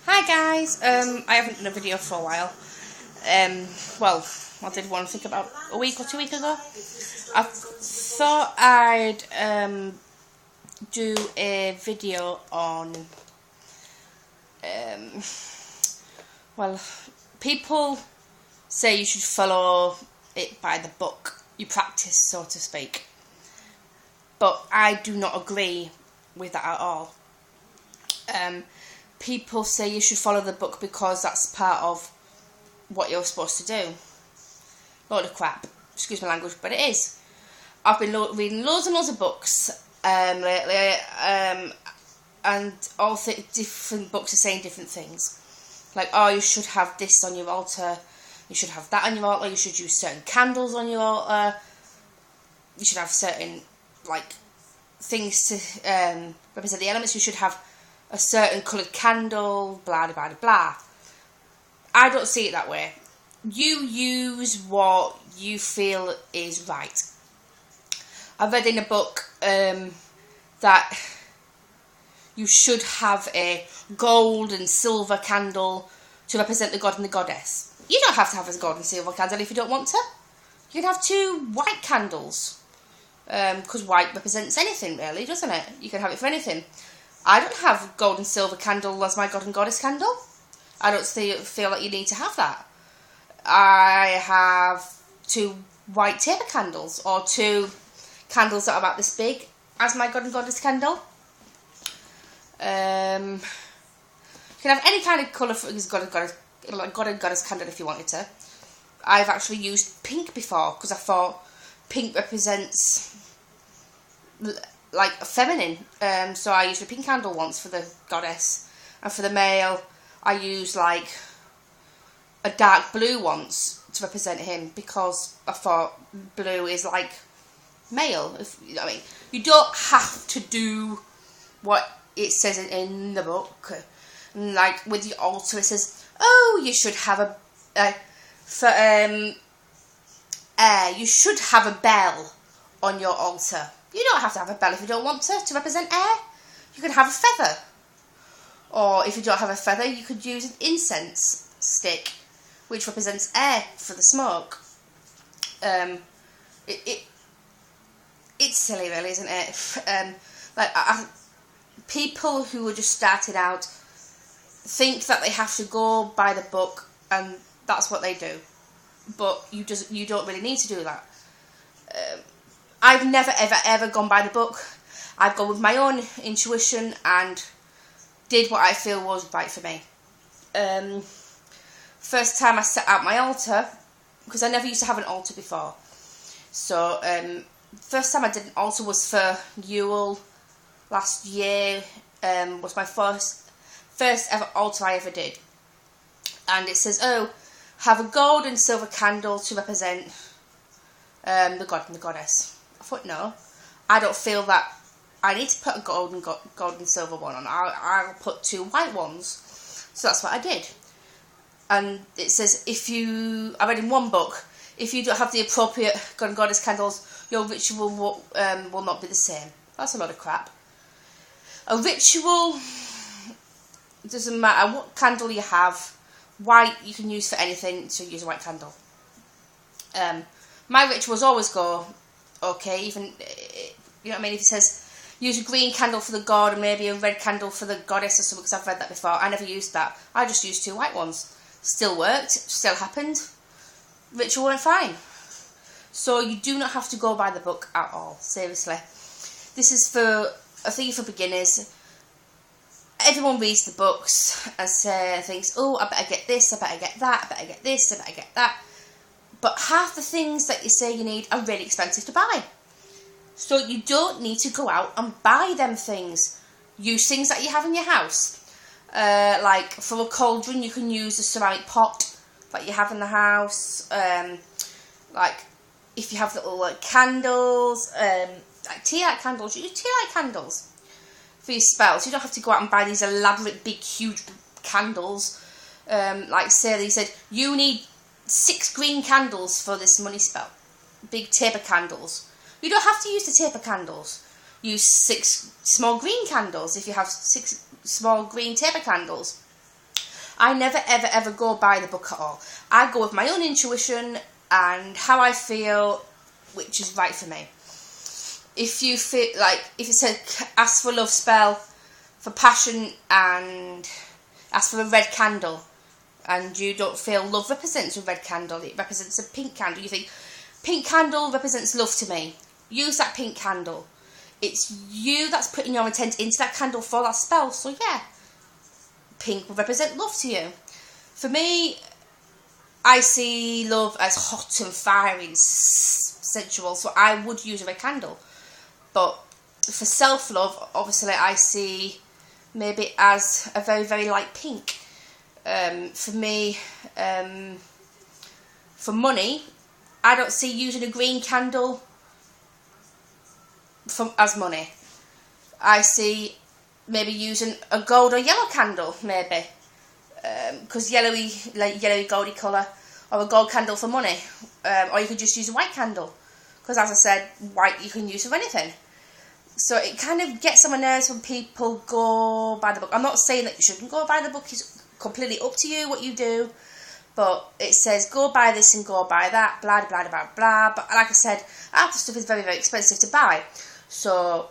Hi guys, I haven't done a video for a while. Well, I did one I think about a week or 2 weeks ago. I thought I'd do a video on well, people say you should follow it by the book you practice, so to speak, but I do not agree with that at all. People say you should follow the book because that's part of what you're supposed to do. Load of crap, excuse my language, but it is. I've been reading loads and loads of books lately, and all different books are saying different things. Like, oh, you should have this on your altar, you should have that on your altar, you should use certain candles on your altar, you should have certain, like, things to represent the elements, you should have a certain coloured candle, blah, blah, blah, blah. I don't see it that way. You use what you feel is right. I read in a book that you should have a gold and silver candle to represent the god and the goddess. You don't have to have a gold and silver candle if you don't want to. You can have 2 white candles, because white represents anything, really, doesn't it? You can have it for anything. I don't have gold and silver candle as my god and goddess candle. I don't feel like you need to have that. I have 2 white taper candles, or 2 candles that are about this big as my god and goddess candle. You can have any kind of colour for god and goddess candle if you wanted to. I've actually used pink before because I thought pink represents like feminine, so I used a pink candle once for the goddess, and for the male I used like a dark blue once to represent him, because I thought blue is like male. I mean, you don't have to do what it says in the book. Like with the altar, it says, oh, you should have you should have a bell on your altar. You don't have to have a bell if you don't want to represent air. You can have a feather. Or if you don't have a feather, you could use an incense stick, which represents air for the smoke. It's silly, really, isn't it? People who are just starting out think that they have to go by the book, and that's what they do. But you don't really need to do that. I've never, ever gone by the book. I've gone with my own intuition and did what I feel was right for me. First time I set out my altar, because I never used to have an altar before. So, first time I did an altar was for Yule last year. Was my first ever altar I ever did. And it says, oh, have a gold and silver candle to represent the god and the goddess. I thought, no, I don't feel that I need to put a gold and silver one on. I'll put 2 white ones. So that's what I did. And it says, I read in one book, if you don't have the appropriate god and goddess candles, your ritual will not be the same. That's a lot of crap. A ritual, doesn't matter what candle you have. White you can use for anything, so use a white candle. My rituals always go okay, even, you know what I mean, if it says use a green candle for the god and maybe a red candle for the goddess or something, because I've read that before. I never used that. I just used 2 white ones. Still worked, still happened. Ritual went fine. So you do not have to go by the book at all, seriously. This is a thing for beginners. Everyone reads the books and thinks, oh, I better get this, I better get that, I better get this, I better get that. But half the things that you say you need are really expensive to buy. So you don't need to go out and buy them things. Use things that you have in your house. Like for a cauldron, you can use a ceramic pot that you have in the house. Like if you have little candles, like tea light candles, use tea light candles for your spells. You don't have to go out and buy these elaborate, big, huge candles. Like say they said, you need 6 green candles for this money spell. Big taper candles. You don't have to use the taper candles. use 6 small green candles if you have 6 small green taper candles. I never ever go by the book at all. I go with my own intuition and how I feel, which is right for me. If you feel like, if it said ask for a love spell for passion and ask for a red candle, and you don't feel love represents a red candle, it represents a pink candle, you think pink candle represents love to me, use that pink candle. It's you that's putting your intent into that candle for that spell, so yeah, pink will represent love to you. For me, I see love as hot and fiery and sensual, so I would use a red candle. But for self-love, obviously I see maybe as a very, very light pink. For me, for money, I don't see using a green candle as money. I see maybe using a gold or yellow candle, maybe, because yellowy goldy colour, or a gold candle for money, or you could just use a white candle, because as I said, white you can use for anything. So it kind of gets on my nerves when people go by the book. I'm not saying that you shouldn't go by the book, it's completely up to you what you do, but it says go buy this and go buy that, blah blah blah blah blah. But like I said, half the stuff is very, very expensive to buy, so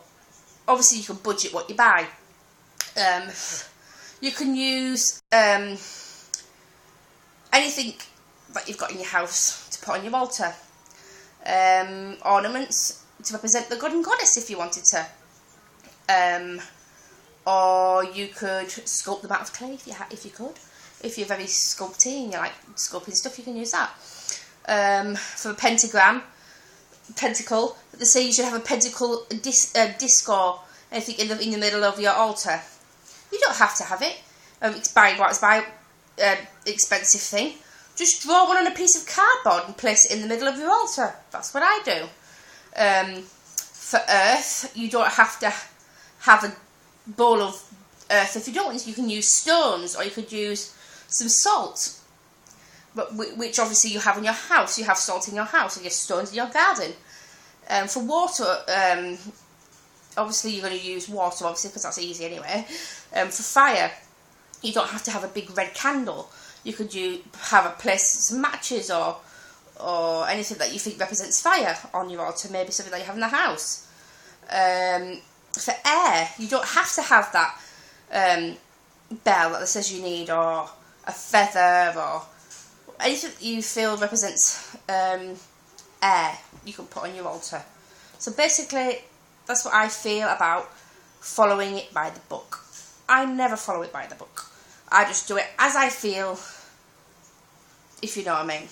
obviously you can budget what you buy. You can use anything that you've got in your house to put on your altar. Ornaments to represent the god and goddess if you wanted to. Or you could sculpt them out of clay if you could. If you're very sculpty and you like sculpting stuff, you can use that. For a pentacle, they say you should have a pentacle disc or anything in the middle of your altar. You don't have to have it. It's expensive thing. Just draw one on a piece of cardboard and place it in the middle of your altar. That's what I do. For earth, you don't have to have a bowl of earth. If you don't want to, you can use stones, or you could use some salt, but which obviously you have in your house. You have salt in your house, and you have stones in your garden. For water, obviously you're going to use water, obviously, because that's easy anyway. For fire, you don't have to have a big red candle. You could place some matches or anything that you think represents fire on your altar, maybe something that you have in the house. For air, you don't have to have that bell that says you need, or a feather, or anything that you feel represents air, you can put on your altar. So basically, that's what I feel about following it by the book. I never follow it by the book. I just do it as I feel, if you know what I mean.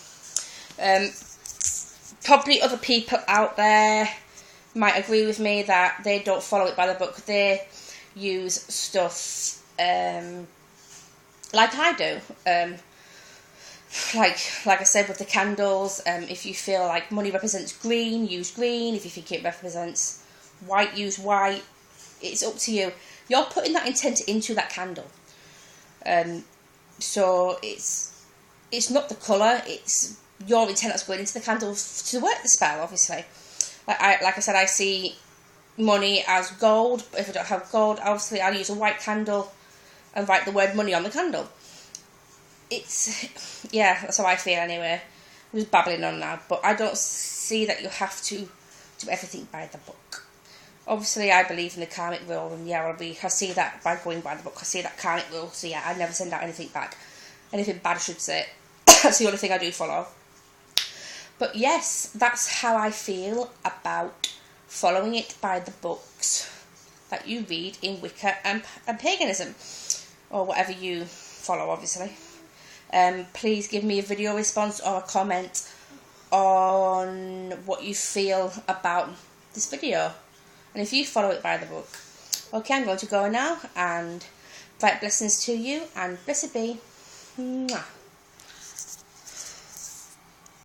Probably other people out there might agree with me that they don't follow it by the book. They use stuff like I do. Like I said with the candles, if you feel like money represents green, use green. If you think it represents white, use white. It's up to you. You're putting that intent into that candle. So it's not the colour, it's your intent that's going into the candle to work the spell, obviously. Like I said, I see money as gold, but if I don't have gold, obviously I'll use a white candle and write the word money on the candle. Yeah, that's how I feel anyway. I'm just babbling on now, but I don't see that you have to do everything by the book. Obviously, I believe in the karmic rule, and yeah, I see that by going by the book. I see that karmic rule, so yeah, I never send out anything back. Anything bad, I should say. That's the only thing I do follow. But yes, that's how I feel about following it by the books that you read in Wicca and paganism, or whatever you follow, obviously. Please give me a video response or a comment on what you feel about this video, and if you follow it by the book. Okay, I'm going to go now, and bright blessings to you, and blessed be. Mwah.